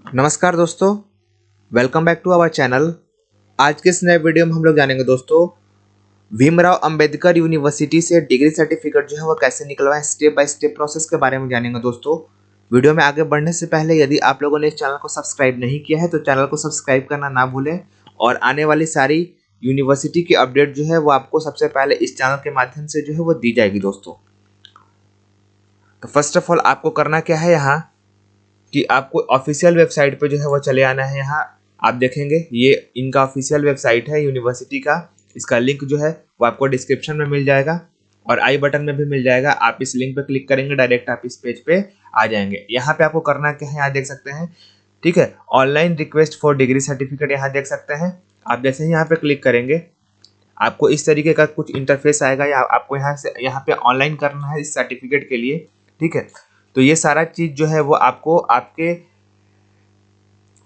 नमस्कार दोस्तों, welcome back to our channel. आज के इस नए वीडियो में हम लोग जानेंगे दोस्तों भीमराव अंबेडकर यूनिवर्सिटी से डिग्री सर्टिफिकेट जो है वो कैसे निकलवाएं, स्टेप बाय स्टेप प्रोसेस के बारे में जानेंगे दोस्तों। वीडियो में आगे बढ़ने से पहले यदि आप लोगों ने इस चैनल को सब्सक्राइब नहीं किया है तो चैनल को सब्सक्राइब करना ना भूलें और आने वाली सारी यूनिवर्सिटी की अपडेट जो है वो आपको सबसे पहले इस चैनल के माध्यम से जो है वो दी जाएगी दोस्तों। तो फर्स्ट ऑफ ऑल आपको करना क्या है यहाँ कि आपको ऑफिशियल वेबसाइट पे जो है वो चले आना है। यहाँ आप देखेंगे ये इनका ऑफिशियल वेबसाइट है यूनिवर्सिटी का। इसका लिंक जो है वो आपको डिस्क्रिप्शन में मिल जाएगा और आई बटन में भी मिल जाएगा। आप इस लिंक पे क्लिक करेंगे डायरेक्ट आप इस पेज पे आ जाएंगे। यहाँ पे आपको करना क्या है, यहाँ देख सकते हैं, ठीक है, online request for degree certificate यहाँ देख सकते हैं। आप जैसे ही यहाँ पे क्लिक करेंगे आपको इस तरीके का कुछ इंटरफेस आएगा या आपको यहाँ पे ऑनलाइन करना है इस सर्टिफिकेट के लिए, ठीक है। तो ये सारा चीज जो है वो आपको आपके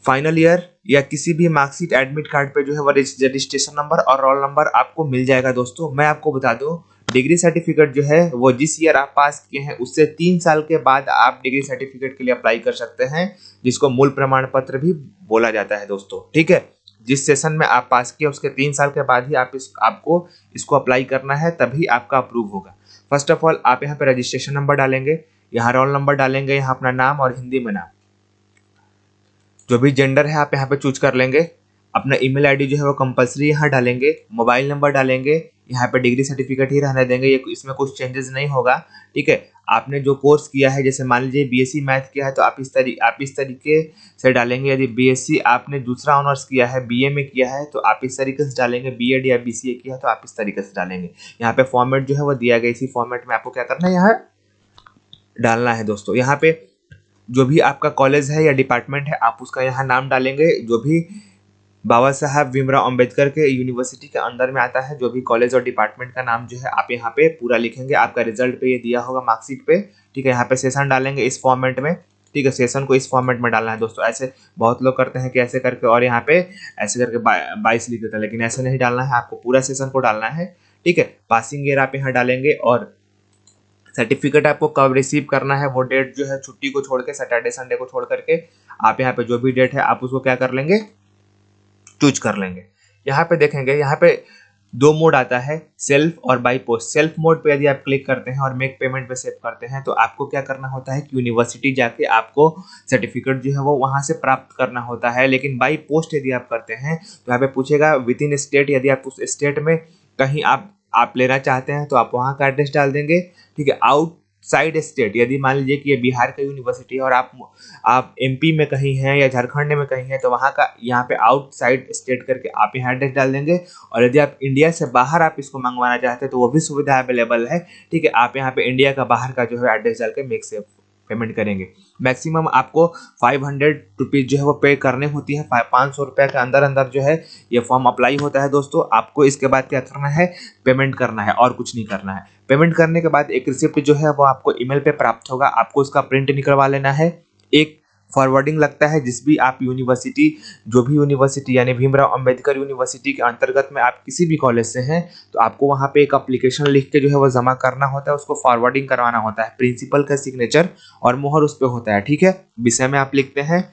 फाइनल ईयर या किसी भी मार्कशीट एडमिट कार्ड पे जो है वो रजिस्ट्रेशन नंबर और रोल नंबर आपको मिल जाएगा दोस्तों। मैं आपको बता दूं डिग्री सर्टिफिकेट जो है वो जिस ईयर आप पास किए हैं उससे 3 साल के बाद आप डिग्री सर्टिफिकेट के लिए अप्लाई कर सकते हैं, जिसको मूल प्रमाण पत्र भी बोला जाता है दोस्तों, ठीक है। जिस सेशन में आप पास किए उसके 3 साल के बाद ही आपको इसको अप्लाई करना है, तभी आपका अप्रूव होगा। फर्स्ट ऑफ ऑल आप यहाँ पे रजिस्ट्रेशन नंबर डालेंगे, यहाँ रोल नंबर डालेंगे, यहाँ अपना नाम और हिंदी में नाम, जो भी जेंडर है आप यहाँ पे चूज कर लेंगे। अपना ईमेल आईडी जो है वो कंपलसरी यहाँ डालेंगे, मोबाइल नंबर डालेंगे, यहाँ पे डिग्री सर्टिफिकेट ही रहने देंगे, ये इसमें कुछ चेंजेस नहीं होगा, ठीक है। आपने जो कोर्स किया है, जैसे मान लीजिए बीएससी मैथ किया है तो आप इस तरीके से डालेंगे। यदि बीएससी आपने दूसरा ऑनर्स किया है, बीए में किया है, तो आप इस तरीके से डालेंगे। बीएड या बीसीए किया है तो आप इस तरीके से डालेंगे। यहाँ पे फॉर्मेट जो है वो दिया गया, इसी फॉर्मेट में आपको क्या करना है, यहाँ डालना है दोस्तों। यहाँ पे जो भी आपका कॉलेज है या डिपार्टमेंट है आप उसका यहाँ नाम डालेंगे। जो भी बाबा साहब भीमराव अंबेडकर के यूनिवर्सिटी के अंदर में आता है, जो भी कॉलेज और डिपार्टमेंट का नाम जो है आप यहाँ पे पूरा लिखेंगे। आपका रिजल्ट पे ये दिया होगा मार्कशीट पे, ठीक है। यहाँ पे सेशन डालेंगे इस फॉर्मेट में, ठीक है। सेशन को इस फॉर्मेट में डालना है दोस्तों। ऐसे बहुत लोग करते हैं कि ऐसे करके और यहाँ पे ऐसे करके 22 लिख देते हैं, लेकिन ऐसे नहीं डालना है, आपको पूरा सेशन को डालना है, ठीक है। पासिंग ईयर आप यहाँ डालेंगे और सर्टिफिकेट आपको कब रिसीव करना है वो डेट जो है छुट्टी को छोड़ के, सैटरडे संडे को छोड़ करके आप यहाँ पे जो भी डेट है आप उसको क्या कर लेंगे, चूज कर लेंगे। यहाँ पे देखेंगे, यहाँ पे 2 मोड आता है, सेल्फ और बाई पोस्ट। सेल्फ मोड पे यदि आप क्लिक करते हैं और मेक पेमेंट पे सेव करते हैं तो आपको क्या करना होता है कि यूनिवर्सिटी जाके आपको सर्टिफिकेट जो है वो वहां से प्राप्त करना होता है। लेकिन बाई पोस्ट यदि आप करते हैं तो यहाँ पे पूछेगा विद इन स्टेट, यदि आप उस स्टेट में कहीं आप लेना चाहते हैं तो आप वहाँ का एड्रेस डाल देंगे, ठीक है। आउटसाइड स्टेट, यदि मान लीजिए कि ये बिहार का यूनिवर्सिटी है और आप एमपी में कहीं हैं या झारखंड में कहीं हैं तो वहाँ का यहाँ पे आउटसाइड स्टेट करके आप यहाँ एड्रेस डाल देंगे। और यदि आप इंडिया से बाहर आप इसको मंगवाना चाहते हैं तो वो भी सुविधा अवेलेबल है, ठीक है। आप यहाँ पे इंडिया का बाहर का जो है एड्रेस डाल के मेक सेव पेमेंट करेंगे। मैक्सिमम आपको 500 रुपीज जो है वो पे करने होती है। 500 रुपये के अंदर अंदर जो है ये फॉर्म अप्लाई होता है दोस्तों। आपको इसके बाद क्या करना है, पेमेंट करना है और कुछ नहीं करना है। पेमेंट करने के बाद एक रिसिप्ट जो है वो आपको ईमेल पे प्राप्त होगा, आपको उसका प्रिंट निकलवा लेना है। एक फॉरवर्डिंग लगता है जिस भी आप यूनिवर्सिटी, जो भी यूनिवर्सिटी यानी भीमराव अंबेडकर यूनिवर्सिटी के अंतर्गत में आप किसी भी कॉलेज से हैं तो आपको वहाँ पे एक एप्लीकेशन लिख के जो है वो जमा करना होता है, उसको फॉरवर्डिंग करवाना होता है। प्रिंसिपल का सिग्नेचर और मोहर उस पर होता है, ठीक है। विषय में आप लिखते हैं,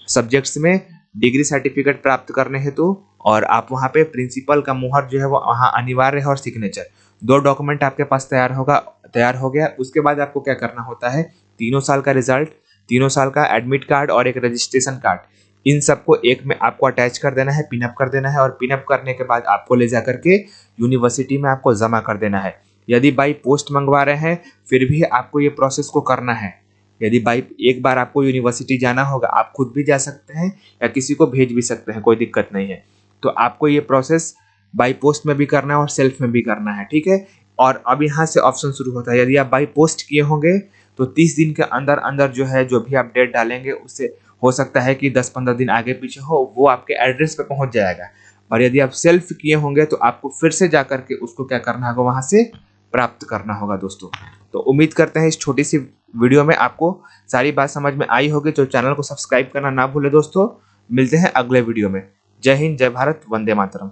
सब्जेक्ट्स में डिग्री सर्टिफिकेट प्राप्त करने हेतु, और आप वहाँ पे प्रिंसिपल का मोहर जो है वो वहाँ अनिवार्य है और सिग्नेचर। 2 डॉक्यूमेंट आपके पास तैयार हो गया। उसके बाद आपको क्या करना होता है, 3 साल का रिजल्ट, 3 साल का एडमिट कार्ड और एक रजिस्ट्रेशन कार्ड, इन सबको एक में आपको अटैच कर देना है, पिनअप कर देना है। और पिनअप करने के बाद आपको ले जा करके यूनिवर्सिटी में आपको जमा कर देना है। यदि बाई पोस्ट मंगवा रहे हैं फिर भी आपको ये प्रोसेस को करना है। यदि एक बार आपको यूनिवर्सिटी जाना होगा, आप खुद भी जा सकते हैं या किसी को भेज भी सकते हैं, कोई दिक्कत नहीं है। तो आपको ये प्रोसेस बाई पोस्ट में भी करना है और सेल्फ में भी करना है, ठीक है। और अब यहाँ से ऑप्शन शुरू होता है। यदि आप बाई पोस्ट किए होंगे तो 30 दिन के अंदर अंदर जो है जो भी आप डेट डालेंगे उससे हो सकता है कि 10-15 दिन आगे पीछे हो, वो आपके एड्रेस पे पहुंच जाएगा। और यदि आप सेल्फ किए होंगे तो आपको फिर से जा करके उसको क्या करना होगा, वहां से प्राप्त करना होगा दोस्तों। तो उम्मीद करते हैं इस छोटी सी वीडियो में आपको सारी बात समझ में आई होगी। तो चैनल को सब्सक्राइब करना ना भूले दोस्तों। मिलते हैं अगले वीडियो में। जय हिंद, जय भारत, वंदे मातरम।